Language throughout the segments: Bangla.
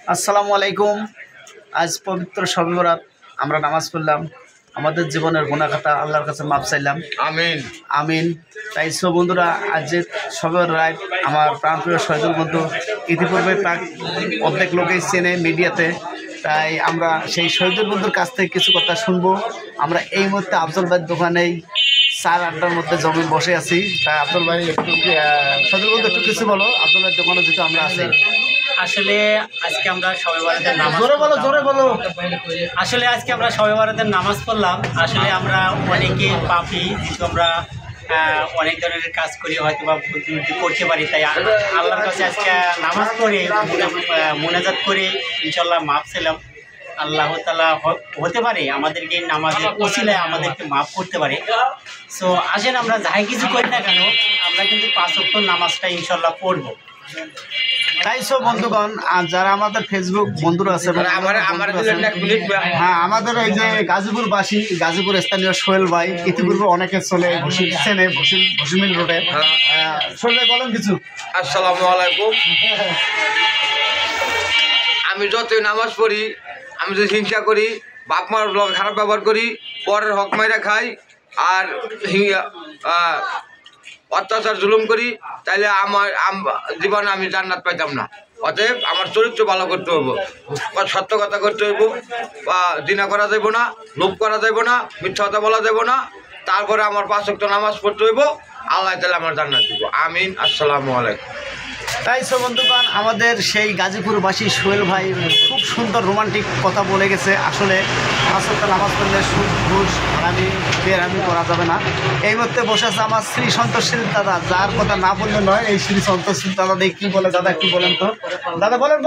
আসসালামু আলাইকুম। আজ পবিত্র শবে বরাত, আমরা নামাজ পড়লাম, আমাদের জীবনের গুনাহ খাতা আল্লাহর কাছে মাপ চাইলাম। আমিন আমিন। তাই সব বন্ধুরা, আজ যে শবে রাত, আমার প্রাণপ্রিয় শহীদুল বন্ধু ইতিপূর্বে প্রাক অর্ধেক লোকেই চেনে মিডিয়াতে, তাই আমরা সেই শহীদুল বন্ধুর কাছ থেকে কিছু কথা শুনবো। আমরা এই মুহূর্তে আফজল ভাইয়ের দোকানেই চার আড্ডার মধ্যে জমি বসে আছি। তাই আফজল ভাই একটু শহীদুল বন্ধু একটু কিছু বলো, আফজল ভাইয়ের দোকানে যেহেতু আমরা আছি। আসলে আজকে আমরা শবে বরাতের নামাজ জোরে বলো। আসলে আজকে আমরা শবে বরাতের নামাজ পড়লাম। আসলে আমরা অনেকে পাপী, যেহেতু আমরা অনেক ধরনের কাজ করি, হয়তো বা ভুল ত্রুটি করতে পারি, তাই আল্লাহর কাছে আজকে নামাজ পড়ে মোনাজাত করে ইনশাল্লাহ মাপ চাইলাম। আল্লাহ তাআলা হতে পারে আমাদেরকে নামাজের ওসিলায় আমাদেরকে মাফ করতে পারে। সো আসেন, আমরা যাই কিছু করি না কেন, আমরা কিন্তু 5 ওয়াক্ত নামাজটা ইনশাল্লাহ পড়বো। তাই সব বন্ধুগণ, আর যারা আমাদের ফেসবুক বন্ধুরা আছে, হ্যাঁ, আমাদের এই যে গাজীপুরবাসী, গাজীপুর স্থানীয় সোহেল ভাই, ইতিপূর্বে অনেকে চলে চেনে ভসিমিল রোডে। সোহেল ভাই বলেন কিছু। আসসালামু আলাইকুম। আমি যতই নামাজ পড়ি, আমি যদি হিংসা করি, বাপ মার লগে খারাপ ব্যবহার করি, পরের হক মাইরা খাই, আর অত্যাচার জুলুম করি, তাইলে আমার জীবনে আমি জান্নাত পাইতাম না। অতএব আমার চরিত্র ভালো করতে হইব, সত্য কথা করতে হইব, বা জিনা করা যাইব না, লোভ করা যাইব না, মিথ্যা কথা বলা যাইব না। তারপরে আমার 5 ওয়াক্ত নামাজ পড়তে হইব, আল্লাহ তাআলা আমার জান্নাত দিব। আমিন। আসসালামু আলাইকুম। তাই সব বন্ধুগণ, আমাদের সেই গাজীপুরবাসী সোহেল ভাই খুব সুন্দর রোমান্টিক কথা বলে গেছে। আসলে 5 ওয়াক্ত নামাজ পড়লে সুদ ঘুষ হারামি বেরামি করা যাবে না। এই মুহূর্তে বসে আছে আমার শ্রী সন্তোষশীল দাদা, যার কথা না বললে নয়। এই শ্রী সন্তোষশীল দাদা দেখি কী বলে। দাদা একটু বলেন তো। দাদা বলেন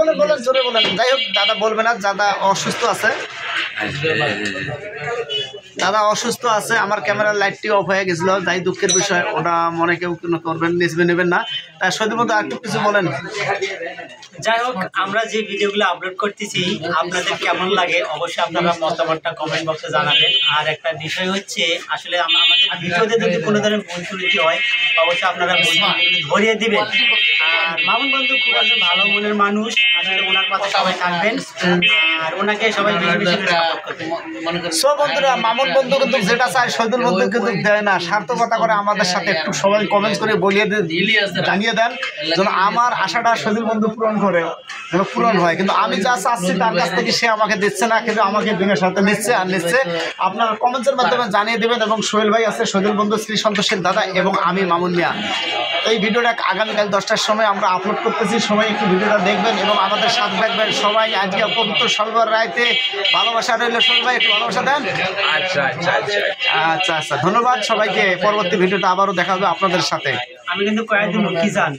জোরে বলেন। যাই হোক, দাদা বলবে না, দাদা অসুস্থ আছে। দাদা অসুস্থ আছে। আমার ক্যামেরার লাইটটি অফ হয়ে গেছিলো, তাই দুঃখের বিষয়। ওটা মনে কেউ করবেন, নেবেন না। তাই সত্যি মতো একটু কিছু বলেন। যাই হোক, আমরা যে ভিডিওগুলো আপলোড করতেছি আপনাদের কেমন লাগে অবশ্যই আপনারা মতামতটা কমেন্ট বক্সে জানাবেন। আর একটা বিষয় হচ্ছে, আসলে আমাদের ভিডিওতে যদি কোনো ধরনের ভুল ত্রুটি হয় অবশ্যই আপনারা ধরিয়ে দিবেন। আর মামুন বন্ধু খুব একটা ভালো মনের মানুষ, আসলে ওনার কথা সবাই থাকবেন, আর ওনাকে সবাই বেশি বেশি করে সাপোর্ট করবেন। সব বন্ধুরা, মামুন বন্ধু কিন্তু যেটা চায় শহীদুল বন্ধু কিন্তু দেয় না, স্বার্থকতা করে আমাদের সাথে। একটু সবাই কমেন্ট করে জানিয়ে দেন যেন আমার আশাটা শহীদুল বন্ধু পূরণ করে, যেন পূরণ হয়। কিন্তু আমি যা চাচ্ছি তার কাছ থেকে সে আমাকে দিচ্ছে না, কিন্তু আমাকে দিনের সাথে নিচ্ছে। আপনারা কমেন্টের মাধ্যমে জানিয়ে দেবেন। এবং সোহেল ভাই আছে, শহীদুল বন্ধু, শ্রী সন্তোষের দাদা, এবং আমি মামুন মিয়া। এই ভিডিওটা আগামীকাল 10টার সময় আমরা আপলোড করতেছি। সবাই একটু ভিডিওটা দেখবেন এবং আমাদের সাথে থাকবেন। সবাই আজকে পবিত্র শবে রাতে ভালোবাসা রইল। সোহেল ভাই একটু ভালোবাসা দেন। আচ্ছা, ধন্যবাদ সবাইকে। পরবর্তী ভিডিওটা আবারও দেখা হবে আপনাদের সাথে। আমি কিন্তু কয়েকদিন কি জান